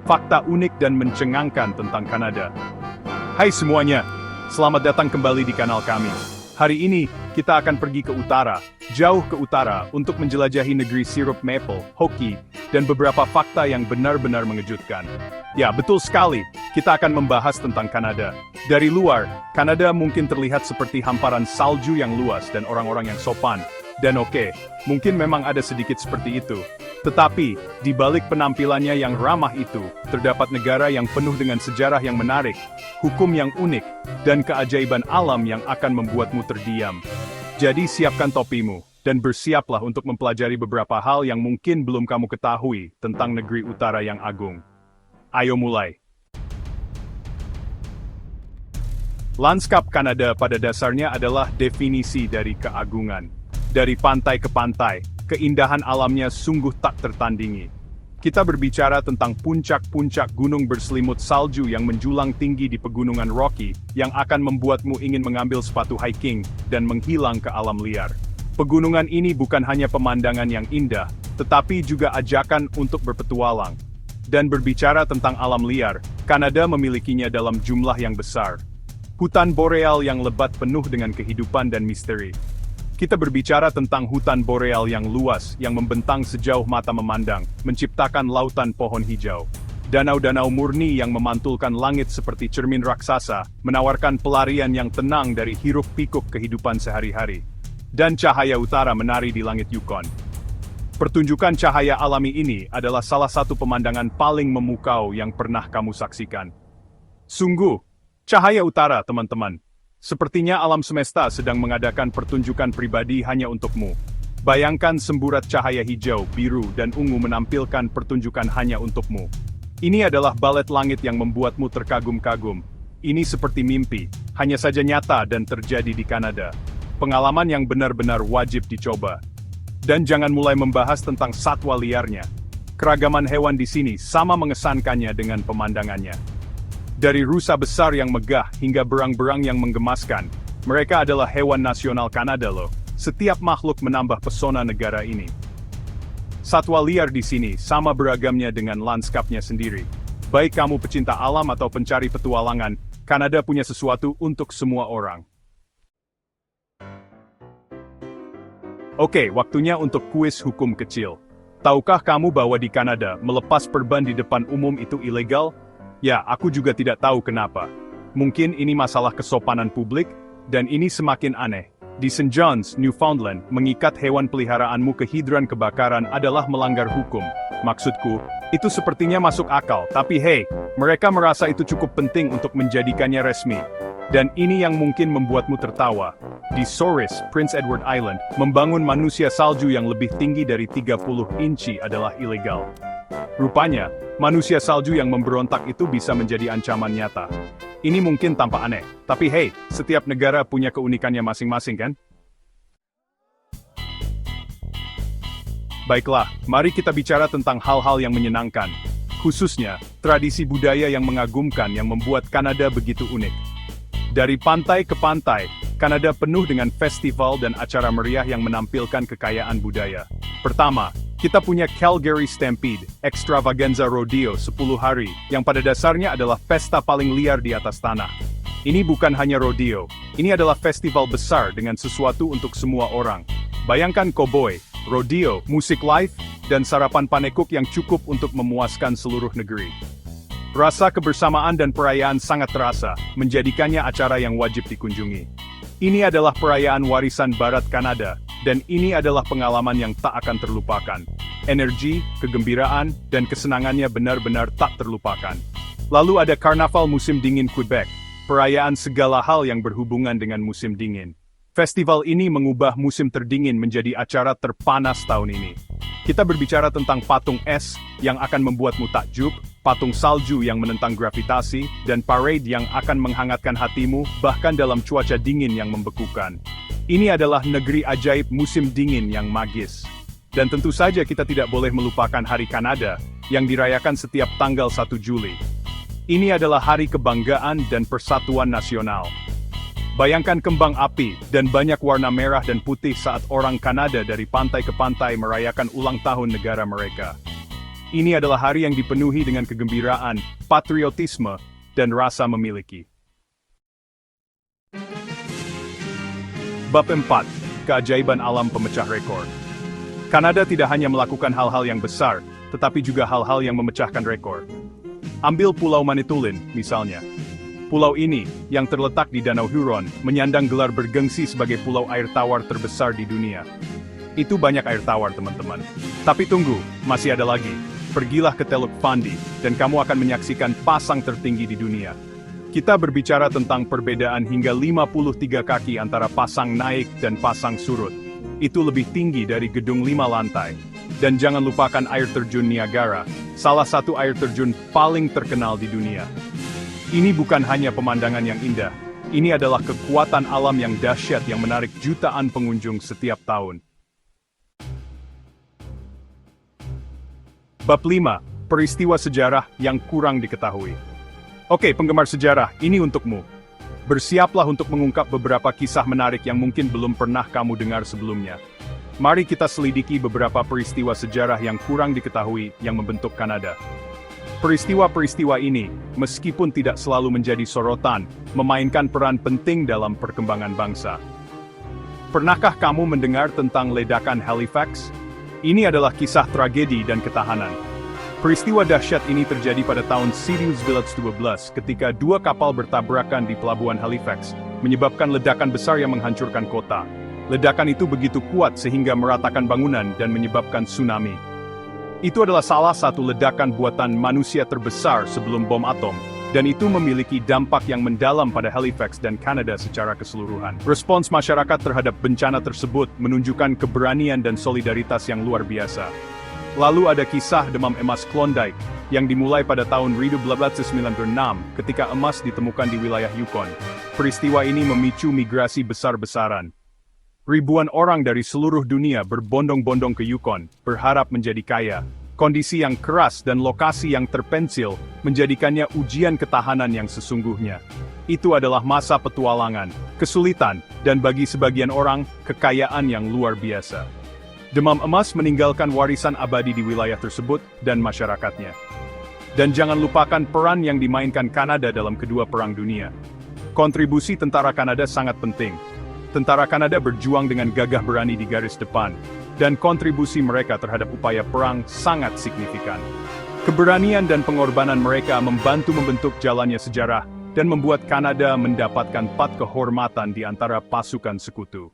fakta unik dan mencengangkan tentang Kanada. Hai semuanya, selamat datang kembali di kanal kami. Hari ini, kita akan pergi ke utara, jauh ke utara, untuk menjelajahi negeri sirup maple, hoki, dan beberapa fakta yang benar-benar mengejutkan. Ya, betul sekali, kita akan membahas tentang Kanada. Dari luar, Kanada mungkin terlihat seperti hamparan salju yang luas dan orang-orang yang sopan. Dan oke, mungkin memang ada sedikit seperti itu. Tetapi, di balik penampilannya yang ramah itu, terdapat negara yang penuh dengan sejarah yang menarik, hukum yang unik, dan keajaiban alam yang akan membuatmu terdiam. Jadi siapkan topimu, dan bersiaplah untuk mempelajari beberapa hal yang mungkin belum kamu ketahui tentang negeri utara yang agung. Ayo mulai. Lanskap Kanada pada dasarnya adalah definisi dari keagungan. Dari pantai ke pantai, keindahan alamnya sungguh tak tertandingi. Kita berbicara tentang puncak-puncak gunung berselimut salju yang menjulang tinggi di pegunungan Rocky, yang akan membuatmu ingin mengambil sepatu hiking dan menghilang ke alam liar. Pegunungan ini bukan hanya pemandangan yang indah, tetapi juga ajakan untuk berpetualang. Dan berbicara tentang alam liar, Kanada memilikinya dalam jumlah yang besar. Hutan boreal yang lebat penuh dengan kehidupan dan misteri. Kita berbicara tentang hutan boreal yang luas, yang membentang sejauh mata memandang, menciptakan lautan pohon hijau. Danau-danau murni yang memantulkan langit seperti cermin raksasa, menawarkan pelarian yang tenang dari hiruk-pikuk kehidupan sehari-hari. Dan cahaya utara menari di langit Yukon. Pertunjukan cahaya alami ini adalah salah satu pemandangan paling memukau yang pernah kamu saksikan. Sungguh, cahaya utara, teman-teman. Sepertinya alam semesta sedang mengadakan pertunjukan pribadi hanya untukmu. Bayangkan semburat cahaya hijau, biru, dan ungu menampilkan pertunjukan hanya untukmu. Ini adalah balet langit yang membuatmu terkagum-kagum. Ini seperti mimpi, hanya saja nyata dan terjadi di Kanada. Pengalaman yang benar-benar wajib dicoba. Dan jangan mulai membahas tentang satwa liarnya. Keragaman hewan di sini sama mengesankannya dengan pemandangannya. Dari rusa besar yang megah hingga berang-berang yang menggemaskan, mereka adalah hewan nasional Kanada loh. Setiap makhluk menambah pesona negara ini. Satwa liar di sini sama beragamnya dengan lanskapnya sendiri. Baik kamu pecinta alam atau pencari petualangan, Kanada punya sesuatu untuk semua orang. Oke, waktunya untuk kuis hukum kecil. Tahukah kamu bahwa di Kanada, melepas perban di depan umum itu ilegal? Ya, aku juga tidak tahu kenapa. Mungkin ini masalah kesopanan publik, dan ini semakin aneh. Di St. John's, Newfoundland, mengikat hewan peliharaanmu ke hidran kebakaran adalah melanggar hukum. Maksudku, itu sepertinya masuk akal, tapi hey, mereka merasa itu cukup penting untuk menjadikannya resmi. Dan ini yang mungkin membuatmu tertawa. Di Souris, Prince Edward Island, membangun manusia salju yang lebih tinggi dari 30 inci adalah ilegal. Rupanya, manusia salju yang memberontak itu bisa menjadi ancaman nyata. Ini mungkin tampak aneh, tapi hey, setiap negara punya keunikannya masing-masing kan? Baiklah, mari kita bicara tentang hal-hal yang menyenangkan. Khususnya, tradisi budaya yang mengagumkan yang membuat Kanada begitu unik. Dari pantai ke pantai, Kanada penuh dengan festival dan acara meriah yang menampilkan kekayaan budaya. Pertama, kita punya Calgary Stampede, Extravaganza Rodeo 10 hari, yang pada dasarnya adalah pesta paling liar di atas tanah. Ini bukan hanya rodeo, ini adalah festival besar dengan sesuatu untuk semua orang. Bayangkan cowboy, rodeo, musik live, dan sarapan panekuk yang cukup untuk memuaskan seluruh negeri. Rasa kebersamaan dan perayaan sangat terasa, menjadikannya acara yang wajib dikunjungi. Ini adalah perayaan warisan Barat Kanada, dan ini adalah pengalaman yang tak akan terlupakan. Energi, kegembiraan, dan kesenangannya benar-benar tak terlupakan. Lalu ada Karnaval Musim Dingin Quebec, perayaan segala hal yang berhubungan dengan musim dingin. Festival ini mengubah musim terdingin menjadi acara terpanas tahun ini. Kita berbicara tentang patung es yang akan membuatmu takjub, patung salju yang menentang gravitasi, dan parade yang akan menghangatkan hatimu bahkan dalam cuaca dingin yang membekukan. Ini adalah negeri ajaib musim dingin yang magis. Dan tentu saja kita tidak boleh melupakan Hari Kanada, yang dirayakan setiap tanggal 1 Juli. Ini adalah hari kebanggaan dan persatuan nasional. Bayangkan kembang api dan banyak warna merah dan putih saat orang Kanada dari pantai ke pantai merayakan ulang tahun negara mereka. Ini adalah hari yang dipenuhi dengan kegembiraan, patriotisme, dan rasa memiliki. Bab 4. Keajaiban alam pemecah rekor. Kanada tidak hanya melakukan hal-hal yang besar, tetapi juga hal-hal yang memecahkan rekor. Ambil Pulau Manitoulin, misalnya. Pulau ini, yang terletak di Danau Huron, menyandang gelar bergengsi sebagai pulau air tawar terbesar di dunia. Itu banyak air tawar, teman-teman. Tapi tunggu, masih ada lagi. Pergilah ke Teluk Fundy, dan kamu akan menyaksikan pasang tertinggi di dunia. Kita berbicara tentang perbedaan hingga 53 kaki antara pasang naik dan pasang surut. Itu lebih tinggi dari gedung 5 lantai. Dan jangan lupakan air terjun Niagara, salah satu air terjun paling terkenal di dunia. Ini bukan hanya pemandangan yang indah, ini adalah kekuatan alam yang dahsyat yang menarik jutaan pengunjung setiap tahun. Bab 5. Peristiwa sejarah yang kurang diketahui. Oke, penggemar sejarah, ini untukmu. Bersiaplah untuk mengungkap beberapa kisah menarik yang mungkin belum pernah kamu dengar sebelumnya. Mari kita selidiki beberapa peristiwa sejarah yang kurang diketahui yang membentuk Kanada. Peristiwa-peristiwa ini, meskipun tidak selalu menjadi sorotan, memainkan peran penting dalam perkembangan bangsa. Pernahkah kamu mendengar tentang ledakan Halifax? Ini adalah kisah tragedi dan ketahanan. Peristiwa dahsyat ini terjadi pada tahun 1912 ketika dua kapal bertabrakan di pelabuhan Halifax, menyebabkan ledakan besar yang menghancurkan kota. Ledakan itu begitu kuat sehingga meratakan bangunan dan menyebabkan tsunami. Itu adalah salah satu ledakan buatan manusia terbesar sebelum bom atom, dan itu memiliki dampak yang mendalam pada Halifax dan Kanada secara keseluruhan. Respons masyarakat terhadap bencana tersebut menunjukkan keberanian dan solidaritas yang luar biasa. Lalu ada kisah demam emas Klondike, yang dimulai pada tahun 1896 ketika emas ditemukan di wilayah Yukon. Peristiwa ini memicu migrasi besar-besaran. Ribuan orang dari seluruh dunia berbondong-bondong ke Yukon, berharap menjadi kaya. Kondisi yang keras dan lokasi yang terpencil menjadikannya ujian ketahanan yang sesungguhnya. Itu adalah masa petualangan, kesulitan, dan bagi sebagian orang, kekayaan yang luar biasa. Demam emas meninggalkan warisan abadi di wilayah tersebut dan masyarakatnya. Dan jangan lupakan peran yang dimainkan Kanada dalam kedua perang dunia. Kontribusi tentara Kanada sangat penting. Tentara Kanada berjuang dengan gagah berani di garis depan, dan kontribusi mereka terhadap upaya perang sangat signifikan. Keberanian dan pengorbanan mereka membantu membentuk jalannya sejarah, dan membuat Kanada mendapatkan pat kehormatan di antara pasukan sekutu.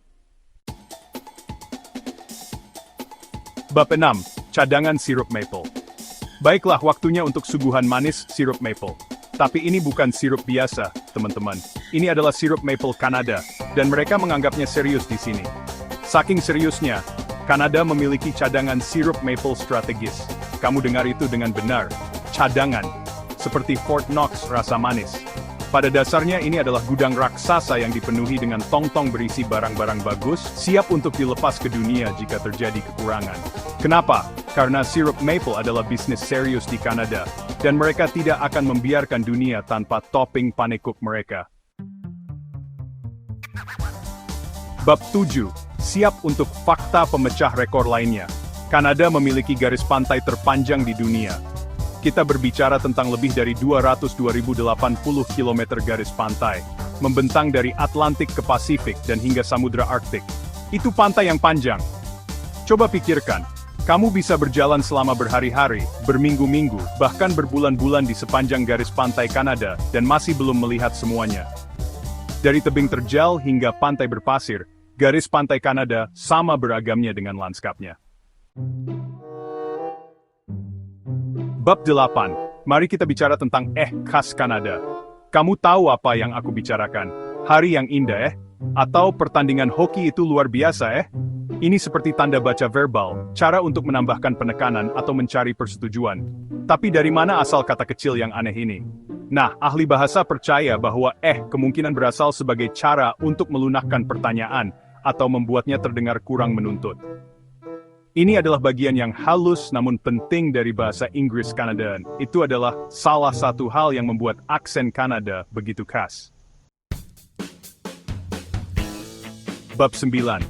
Bab 6. Cadangan sirup maple. Baiklah, waktunya untuk suguhan manis sirup maple. Tapi ini bukan sirup biasa, teman-teman. Ini adalah sirup maple Kanada, dan mereka menganggapnya serius di sini. Saking seriusnya, Kanada memiliki cadangan sirup maple strategis. Kamu dengar itu dengan benar. Cadangan. Seperti Fort Knox rasa manis. Pada dasarnya ini adalah gudang raksasa yang dipenuhi dengan tong-tong berisi barang-barang bagus, siap untuk dilepas ke dunia jika terjadi kekurangan. Kenapa? Karena sirup maple adalah bisnis serius di Kanada, dan mereka tidak akan membiarkan dunia tanpa topping panekuk mereka. Bab 7. Siap untuk fakta pemecah rekor lainnya. Kanada memiliki garis pantai terpanjang di dunia. Kita berbicara tentang lebih dari 202.080 km garis pantai, membentang dari Atlantik ke Pasifik dan hingga Samudra Arktik. Itu pantai yang panjang. Coba pikirkan, kamu bisa berjalan selama berhari-hari, berminggu-minggu, bahkan berbulan-bulan di sepanjang garis pantai Kanada dan masih belum melihat semuanya. Dari tebing terjal hingga pantai berpasir, garis pantai Kanada sama beragamnya dengan lanskapnya. Bab 8. Mari kita bicara tentang khas Kanada. Kamu tahu apa yang aku bicarakan? Hari yang indah Atau pertandingan hoki itu luar biasa Ini seperti tanda baca verbal, cara untuk menambahkan penekanan atau mencari persetujuan. Tapi dari mana asal kata kecil yang aneh ini? Nah, ahli bahasa percaya bahwa kemungkinan berasal sebagai cara untuk melunakkan pertanyaan, atau membuatnya terdengar kurang menuntut. Ini adalah bagian yang halus namun penting dari bahasa Inggris Kanadaan. Itu adalah salah satu hal yang membuat aksen Kanada begitu khas. Bab 9.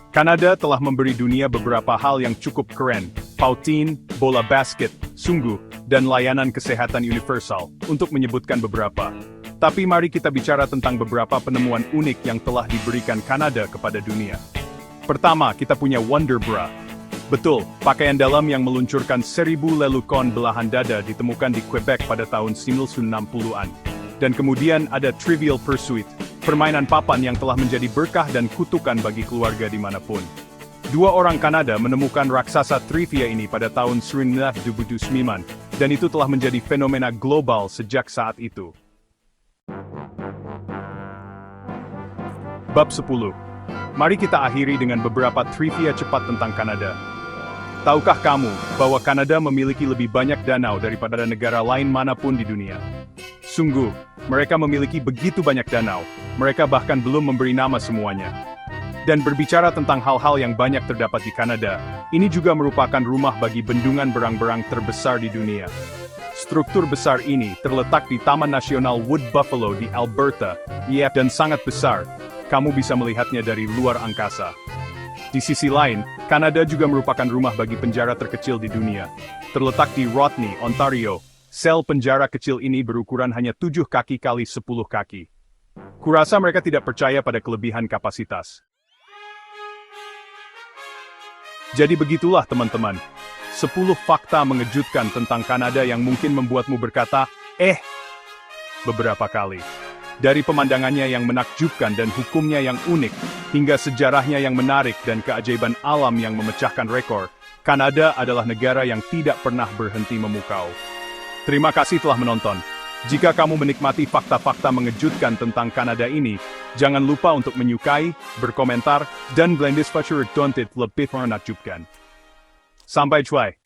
Kanada telah memberi dunia beberapa hal yang cukup keren, pautin, bola basket, sungguh, dan layanan kesehatan universal, untuk menyebutkan beberapa. Tapi mari kita bicara tentang beberapa penemuan unik yang telah diberikan Kanada kepada dunia. Pertama, kita punya Wonder Bra. Betul, pakaian dalam yang meluncurkan 1000 lelukon belahan dada ditemukan di Quebec pada tahun 1960-an. Dan kemudian ada Trivial Pursuit, permainan papan yang telah menjadi berkah dan kutukan bagi keluarga dimanapun. Dua orang Kanada menemukan raksasa trivia ini pada tahun 1979, dan itu telah menjadi fenomena global sejak saat itu. Bab 10. Mari kita akhiri dengan beberapa trivia cepat tentang Kanada. Tahukah kamu bahwa Kanada memiliki lebih banyak danau daripada negara lain manapun di dunia? Sungguh, mereka memiliki begitu banyak danau, mereka bahkan belum memberi nama semuanya. Dan berbicara tentang hal-hal yang banyak terdapat di Kanada, ini juga merupakan rumah bagi bendungan berang-berang terbesar di dunia. Struktur besar ini terletak di Taman Nasional Wood Buffalo di Alberta, dan sangat besar. Kamu bisa melihatnya dari luar angkasa. Di sisi lain, Kanada juga merupakan rumah bagi penjara terkecil di dunia. Terletak di Rodney, Ontario, sel penjara kecil ini berukuran hanya 7 kaki kali 10 kaki. Kurasa mereka tidak percaya pada kelebihan kapasitas. Jadi begitulah teman-teman, 10 fakta mengejutkan tentang Kanada yang mungkin membuatmu berkata, beberapa kali. Dari pemandangannya yang menakjubkan dan hukumnya yang unik, hingga sejarahnya yang menarik dan keajaiban alam yang memecahkan rekor, Kanada adalah negara yang tidak pernah berhenti memukau. Terima kasih telah menonton. Jika kamu menikmati fakta-fakta mengejutkan tentang Kanada ini, jangan lupa untuk menyukai, berkomentar, dan lebih menakjubkan. Sampai jumpa.